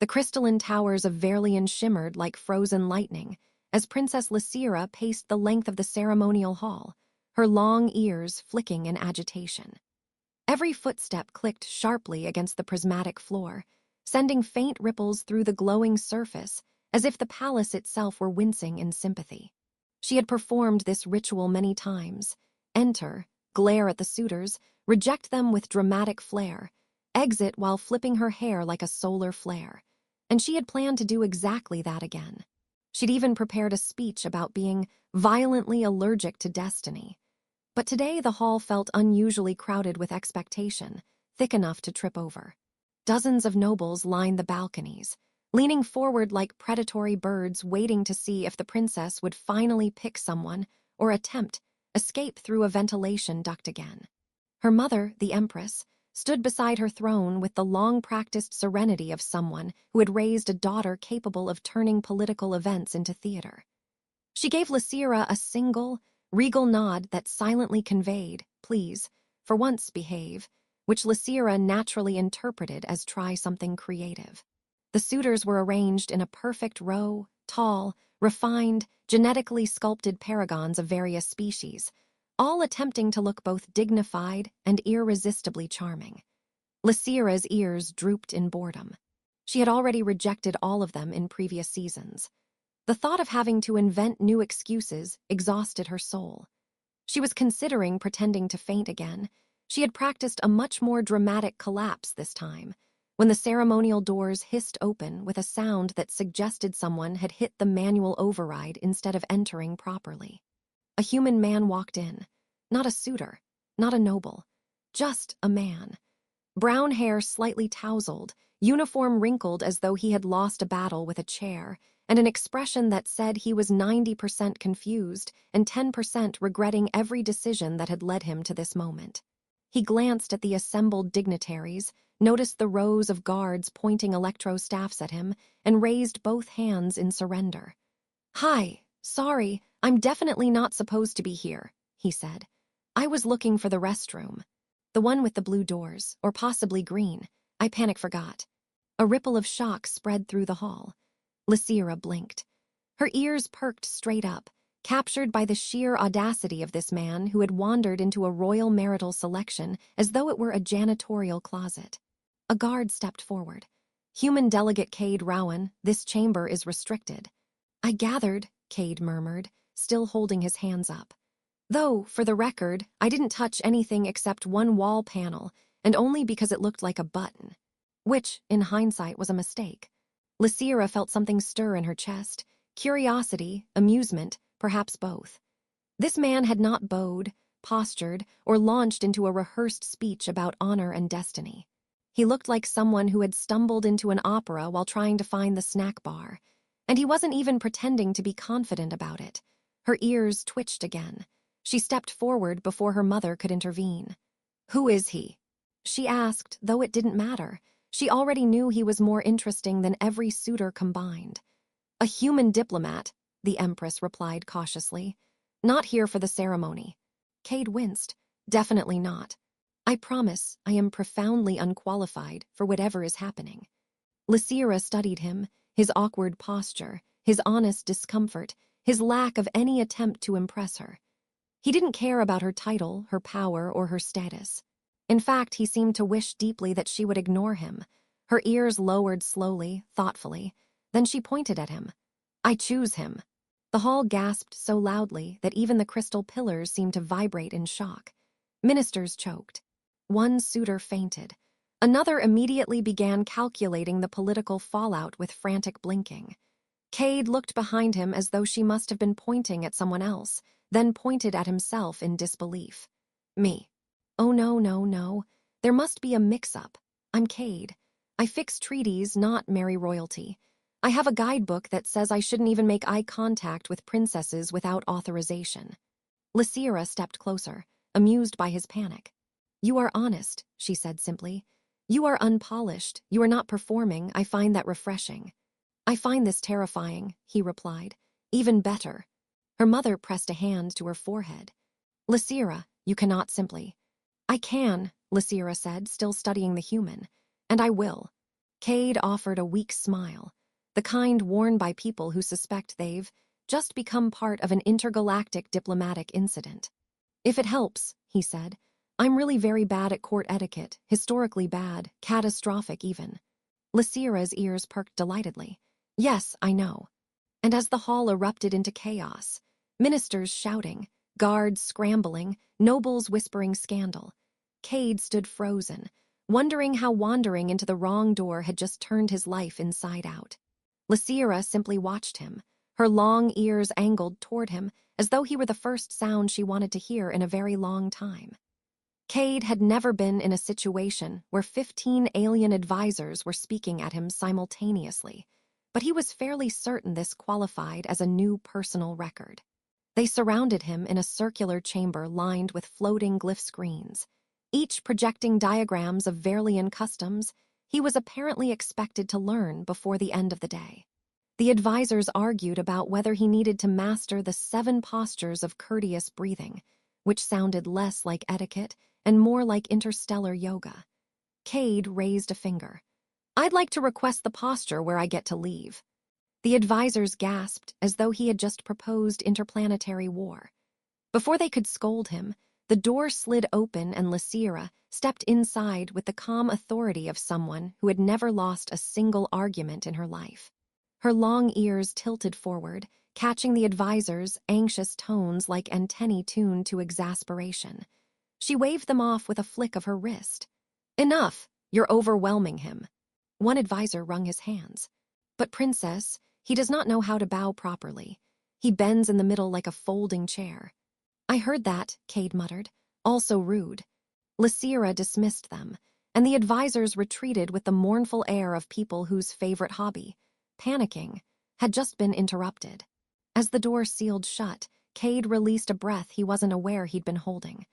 The crystalline towers of Verlian shimmered like frozen lightning as Princess Lysira paced the length of the ceremonial hall, her long ears flicking in agitation. Every footstep clicked sharply against the prismatic floor, sending faint ripples through the glowing surface as if the palace itself were wincing in sympathy. She had performed this ritual many times: enter, glare at the suitors, reject them with dramatic flair, exit while flipping her hair like a solar flare. And she had planned to do exactly that again. She'd even prepared a speech about being violently allergic to destiny. But today the hall felt unusually crowded with expectation, thick enough to trip over. Dozens of nobles lined the balconies, leaning forward like predatory birds waiting to see if the princess would finally pick someone or attempt escape through a ventilation duct again. Her mother, the Empress, stood beside her throne with the long-practiced serenity of someone who had raised a daughter capable of turning political events into theater. She gave Lysira a single, regal nod that silently conveyed, "Please, for once behave," which Lysira naturally interpreted as "try something creative." The suitors were arranged in a perfect row, tall, refined, genetically sculpted paragons of various species, all attempting to look both dignified and irresistibly charming. Lysira's ears drooped in boredom. She had already rejected all of them in previous seasons. The thought of having to invent new excuses exhausted her soul. She was considering pretending to faint again. She had practiced a much more dramatic collapse this time, when the ceremonial doors hissed open with a sound that suggested someone had hit the manual override instead of entering properly. A human man walked in. Not a suitor, not a noble, just a man. Brown hair slightly tousled, uniform wrinkled as though he had lost a battle with a chair, and an expression that said he was 90% confused and 10% regretting every decision that had led him to this moment. He glanced at the assembled dignitaries, noticed the rows of guards pointing electro-staffs at him, and raised both hands in surrender. "Hi, sorry, I'm definitely not supposed to be here," he said. "I was looking for the restroom. The one with the blue doors, or possibly green. I forgot." A ripple of shock spread through the hall. Lysira blinked. Her ears perked straight up, captured by the sheer audacity of this man who had wandered into a royal marital selection as though it were a janitorial closet. A guard stepped forward. "Human delegate Cade Rowan, this chamber is restricted." "I gathered," Cade murmured, still holding his hands up. "Though, for the record, I didn't touch anything except one wall panel, and only because it looked like a button." Which, in hindsight, was a mistake. Lysira felt something stir in her chest, curiosity, amusement, perhaps both. This man had not bowed, postured, or launched into a rehearsed speech about honor and destiny. He looked like someone who had stumbled into an opera while trying to find the snack bar, and he wasn't even pretending to be confident about it. Her ears twitched again. She stepped forward before her mother could intervene. "Who is he?" she asked, though it didn't matter. She already knew he was more interesting than every suitor combined. "A human diplomat," the Empress replied cautiously. "Not here for the ceremony." Cade winced. "Definitely not. I promise I am profoundly unqualified for whatever is happening." Lysira studied him, his awkward posture, his honest discomfort, his lack of any attempt to impress her. He didn't care about her title, her power, or her status. In fact, he seemed to wish deeply that she would ignore him. Her ears lowered slowly, thoughtfully. Then she pointed at him. "I choose him." The hall gasped so loudly that even the crystal pillars seemed to vibrate in shock. Ministers choked. One suitor fainted. Another immediately began calculating the political fallout with frantic blinking. Cade looked behind him as though she must have been pointing at someone else, then pointed at himself in disbelief. "Me. Oh, no, no, no. There must be a mix-up. I'm Cade. I fix treaties, not marry royalty. I have a guidebook that says I shouldn't even make eye contact with princesses without authorization." Lysira stepped closer, amused by his panic. "You are honest," she said simply. "You are unpolished. You are not performing. I find that refreshing." "I find this terrifying," he replied. "Even better." Her mother pressed a hand to her forehead. "Lysira, you cannot simply." "I can," Lysira said, still studying the human. "And I will." Cade offered a weak smile, the kind worn by people who suspect they've just become part of an intergalactic diplomatic incident. If it helps, he said, I'm really very bad at court etiquette, historically bad, catastrophic even. Lysira's ears perked delightedly. Yes, I know. And as the hall erupted into chaos, ministers shouting, guards scrambling, nobles whispering scandal, Cade stood frozen, wondering how wandering into the wrong door had just turned his life inside out. Lysira simply watched him, her long ears angled toward him as though he were the first sound she wanted to hear in a very long time. Cade had never been in a situation where 15 alien advisors were speaking at him simultaneously, but he was fairly certain this qualified as a new personal record. They surrounded him in a circular chamber lined with floating glyph screens, each projecting diagrams of Verlian customs he was apparently expected to learn before the end of the day. The advisors argued about whether he needed to master the 7 postures of courteous breathing, which sounded less like etiquette and more like interstellar yoga. Cade raised a finger. I'd like to request the posture where I get to leave. The advisors gasped as though he had just proposed interplanetary war. Before they could scold him, the door slid open and Lysira stepped inside with the calm authority of someone who had never lost a single argument in her life. Her long ears tilted forward, catching the advisor's anxious tones like antennae tuned to exasperation. She waved them off with a flick of her wrist. Enough! You're overwhelming him. One advisor wrung his hands. But Princess, he does not know how to bow properly. He bends in the middle like a folding chair. I heard that, Cade muttered. Also rude. Lysira dismissed them, and the advisors retreated with the mournful air of people whose favorite hobby, panicking, had just been interrupted. As the door sealed shut, Cade released a breath he wasn't aware he'd been holding.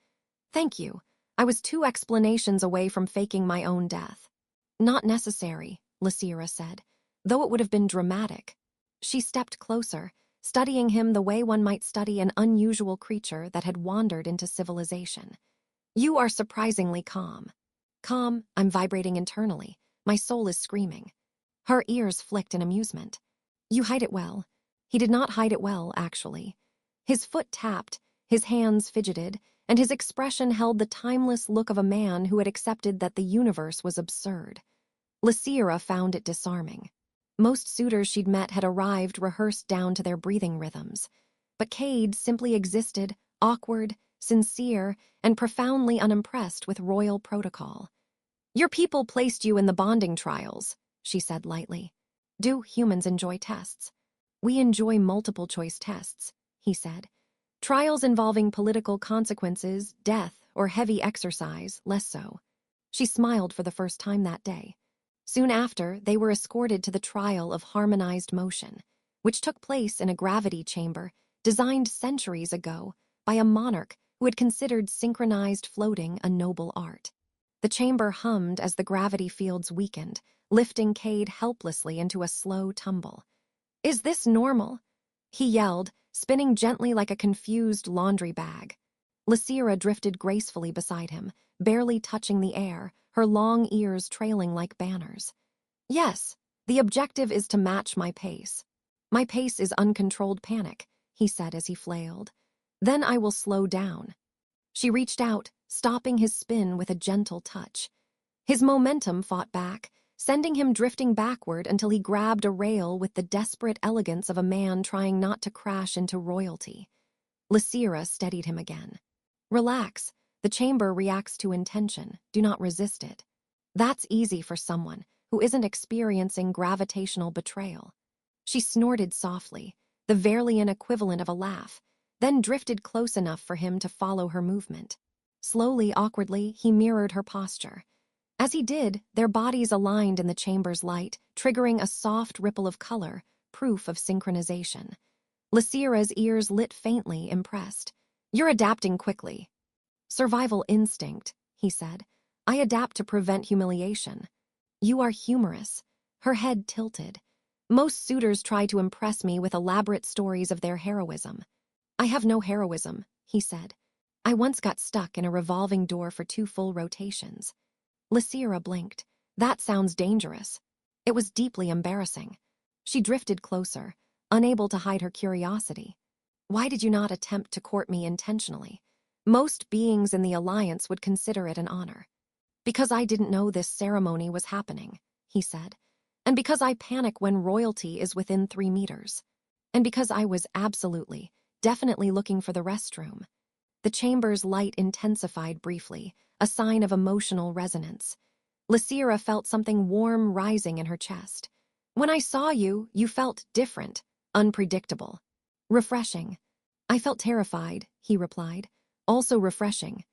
Thank you. I was 2 explanations away from faking my own death. Not necessary, Lysira said, though it would have been dramatic. She stepped closer, studying him the way one might study an unusual creature that had wandered into civilization. You are surprisingly calm. Calm, I'm vibrating internally. My soul is screaming. Her ears flicked in amusement. You hide it well. He did not hide it well, actually. His foot tapped, his hands fidgeted, and his expression held the timeless look of a man who had accepted that the universe was absurd. Lysira found it disarming. Most suitors she'd met had arrived rehearsed down to their breathing rhythms, but Cade simply existed, awkward, sincere, and profoundly unimpressed with royal protocol. Your people placed you in the bonding trials, she said lightly. Do humans enjoy tests? We enjoy multiple-choice tests, he said. Trials involving political consequences, death, or heavy exercise, less so. She smiled for the first time that day. Soon after, they were escorted to the trial of harmonized motion, which took place in a gravity chamber designed centuries ago by a monarch who had considered synchronized floating a noble art. The chamber hummed as the gravity fields weakened, lifting Cade helplessly into a slow tumble. Is this normal? He yelled, spinning gently like a confused laundry bag. Lysira drifted gracefully beside him, barely touching the air, her long ears trailing like banners. Yes, the objective is to match my pace. My pace is uncontrolled panic, he said as he flailed. Then I will slow down. She reached out, stopping his spin with a gentle touch. His momentum fought back, sending him drifting backward until he grabbed a rail with the desperate elegance of a man trying not to crash into royalty. Lysira steadied him again. Relax. The chamber reacts to intention. Do not resist it. That's easy for someone who isn't experiencing gravitational betrayal. She snorted softly, the Verlian equivalent of a laugh, then drifted close enough for him to follow her movement. Slowly, awkwardly, he mirrored her posture. As he did, their bodies aligned in the chamber's light, triggering a soft ripple of color, proof of synchronization. Lysira's ears lit faintly, impressed. You're adapting quickly. Survival instinct, he said. I adapt to prevent humiliation. You are humorous. Her head tilted. Most suitors try to impress me with elaborate stories of their heroism. I have no heroism, he said. I once got stuck in a revolving door for 2 full rotations. Lysira blinked. That sounds dangerous. It was deeply embarrassing. She drifted closer, unable to hide her curiosity. Why did you not attempt to court me intentionally? Most beings in the Alliance would consider it an honor. Because I didn't know this ceremony was happening, he said. And because I panic when royalty is within 3 meters. And because I was absolutely, definitely looking for the restroom. The chamber's light intensified briefly, a sign of emotional resonance. Lysira felt something warm rising in her chest. When I saw you, you felt different, unpredictable. Refreshing. I felt terrified, he replied. Also refreshing.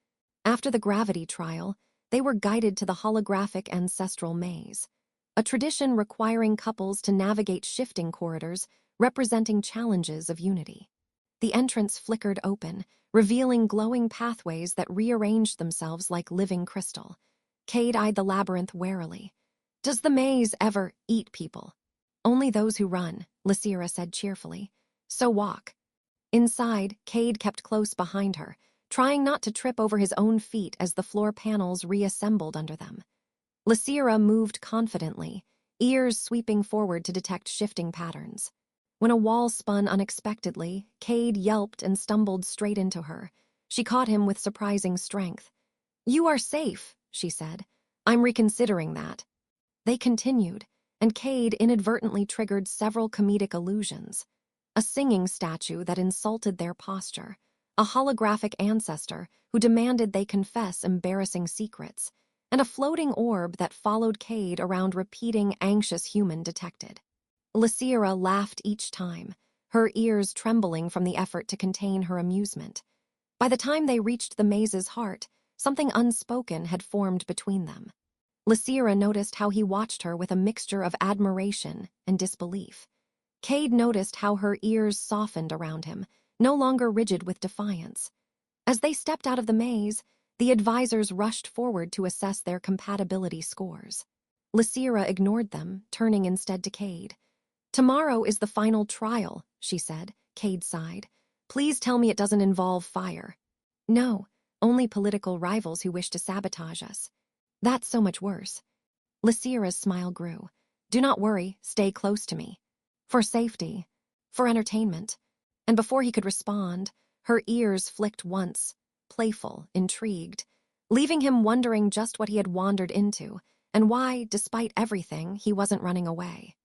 After the gravity trial, they were guided to the holographic ancestral maze, a tradition requiring couples to navigate shifting corridors representing challenges of unity. The entrance flickered open, revealing glowing pathways that rearranged themselves like living crystal. Cade eyed the labyrinth warily. Does the maze ever eat people? Only those who run, Lysira said cheerfully. So walk. Inside, Cade kept close behind her, trying not to trip over his own feet as the floor panels reassembled under them. Lysira moved confidently, ears sweeping forward to detect shifting patterns. When a wall spun unexpectedly, Cade yelped and stumbled straight into her. She caught him with surprising strength. You are safe, she said. I'm reconsidering that. They continued, and Cade inadvertently triggered several comedic illusions. A singing statue that insulted their posture, a holographic ancestor who demanded they confess embarrassing secrets, and a floating orb that followed Cade around repeating anxious human detected. Lysira laughed each time, her ears trembling from the effort to contain her amusement. By the time they reached the maze's heart, something unspoken had formed between them. Lysira noticed how he watched her with a mixture of admiration and disbelief. Cade noticed how her ears softened around him, no longer rigid with defiance. As they stepped out of the maze, the advisors rushed forward to assess their compatibility scores. Lysira ignored them, turning instead to Cade. Tomorrow is the final trial, she said. Cade sighed. Please tell me it doesn't involve fire. No, only political rivals who wish to sabotage us. That's so much worse. Lysira's smile grew. Do not worry, stay close to me. For safety. For entertainment. And before he could respond, her ears flicked once, playful, intrigued, leaving him wondering just what he had wandered into, and why, despite everything, he wasn't running away.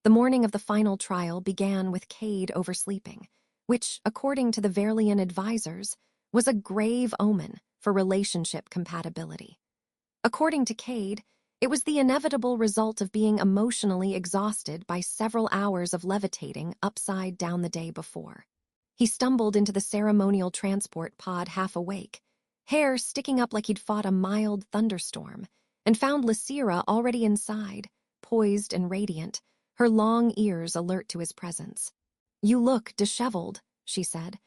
The morning of the final trial began with Cade oversleeping, which, according to the Verlian advisors, was a grave omen for relationship compatibility. According to Cade, it was the inevitable result of being emotionally exhausted by several hours of levitating upside down the day before. He stumbled into the ceremonial transport pod half awake, hair sticking up like he'd fought a mild thunderstorm, and found Lysira already inside, poised and radiant, her long ears alert to his presence. You look disheveled, she said.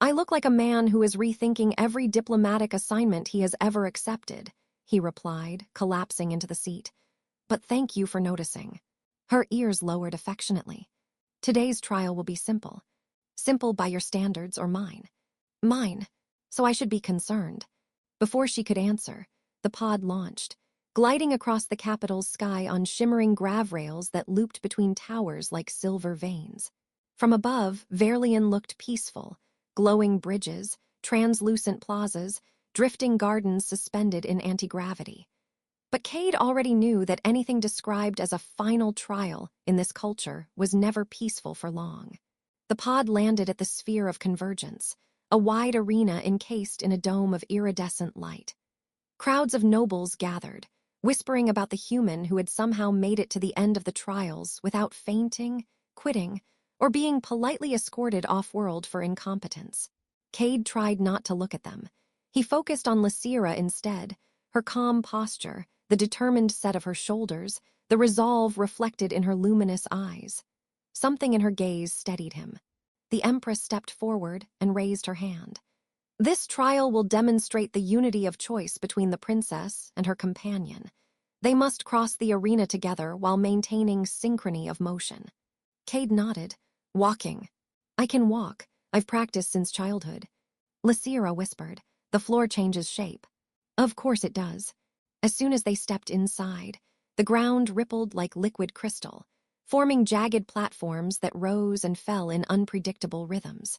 I look like a man who is rethinking every diplomatic assignment he has ever accepted, he replied, collapsing into the seat. But thank you for noticing. Her ears lowered affectionately. Today's trial will be simple. Simple by your standards or mine. Mine. So I should be concerned. Before she could answer, the pod launched, gliding across the capital's sky on shimmering grav rails that looped between towers like silver veins. From above, Verlian looked peaceful, glowing bridges, translucent plazas, drifting gardens suspended in anti-gravity. But Cade already knew that anything described as a final trial in this culture was never peaceful for long. The pod landed at the sphere of convergence, a wide arena encased in a dome of iridescent light. Crowds of nobles gathered, whispering about the human who had somehow made it to the end of the trials without fainting, quitting, or being politely escorted off-world for incompetence. Cade tried not to look at them. He focused on Lysira instead, her calm posture, the determined set of her shoulders, the resolve reflected in her luminous eyes. Something in her gaze steadied him. The Empress stepped forward and raised her hand. This trial will demonstrate the unity of choice between the princess and her companion. They must cross the arena together while maintaining synchrony of motion. Cade nodded. Walking. I can walk. I've practiced since childhood. Lysira whispered. The floor changes shape. Of course it does. As soon as they stepped inside, The ground rippled like liquid crystal, forming jagged platforms that rose and fell in unpredictable rhythms.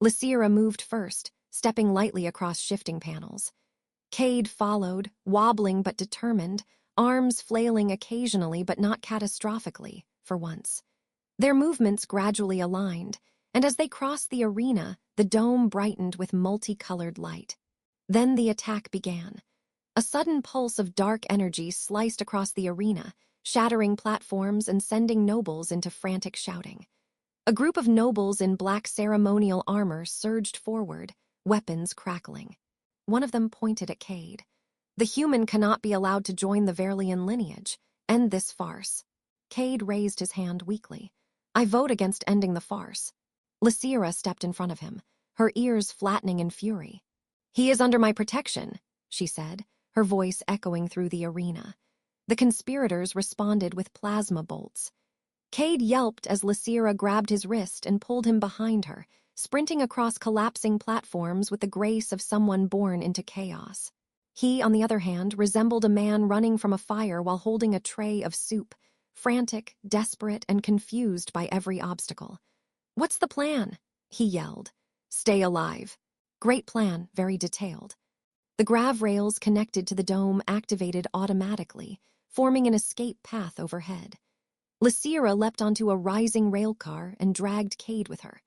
Lysira moved first, stepping lightly across shifting panels. Cade followed, wobbling but determined, arms flailing occasionally but not catastrophically, for once. Their movements gradually aligned, and as they crossed the arena, the dome brightened with multicolored light. Then the attack began. A sudden pulse of dark energy sliced across the arena, shattering platforms and sending nobles into frantic shouting. A group of nobles in black ceremonial armor surged forward, weapons crackling. One of them pointed at Cade. The human cannot be allowed to join the Verlian lineage. End this farce. Cade raised his hand weakly. I vote against ending the farce. Lysira stepped in front of him, her ears flattening in fury. He is under my protection, she said, her voice echoing through the arena. The conspirators responded with plasma bolts. Cade yelped as Lysira grabbed his wrist and pulled him behind her, sprinting across collapsing platforms with the grace of someone born into chaos. He, on the other hand, resembled a man running from a fire while holding a tray of soup, frantic, desperate, and confused by every obstacle. What's the plan? He yelled. Stay alive. Great plan, very detailed. The grav rails connected to the dome activated automatically, forming an escape path overhead. Lysira leapt onto a rising railcar and dragged Cade with her.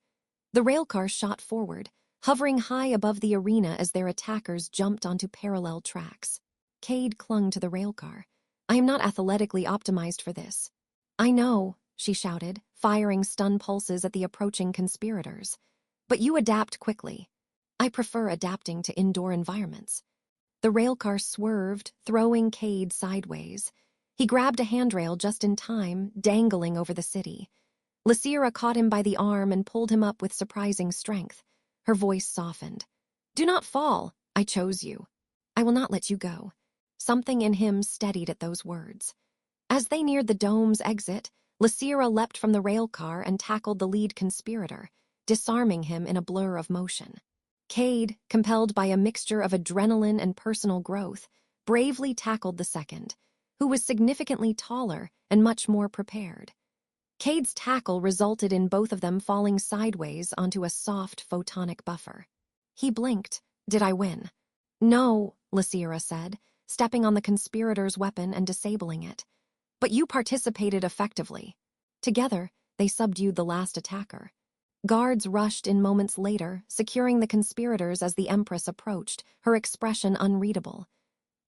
The railcar shot forward, hovering high above the arena as their attackers jumped onto parallel tracks. Cade clung to the railcar. I am not athletically optimized for this. I know, she shouted, firing stun pulses at the approaching conspirators. But you adapt quickly. I prefer adapting to indoor environments. The railcar swerved, throwing Cade sideways. He grabbed a handrail just in time, dangling over the city. Lysira caught him by the arm and pulled him up with surprising strength. Her voice softened. Do not fall. I chose you. I will not let you go. Something in him steadied at those words. As they neared the dome's exit, Lysira leapt from the railcar and tackled the lead conspirator, disarming him in a blur of motion. Cade, compelled by a mixture of adrenaline and personal growth, bravely tackled the second, who was significantly taller and much more prepared. Cade's tackle resulted in both of them falling sideways onto a soft photonic buffer. He blinked. Did I win? No, Lysira said, stepping on the conspirator's weapon and disabling it. But you participated effectively. Together, they subdued the last attacker. Guards rushed in moments later, securing the conspirators as the Empress approached, her expression unreadable.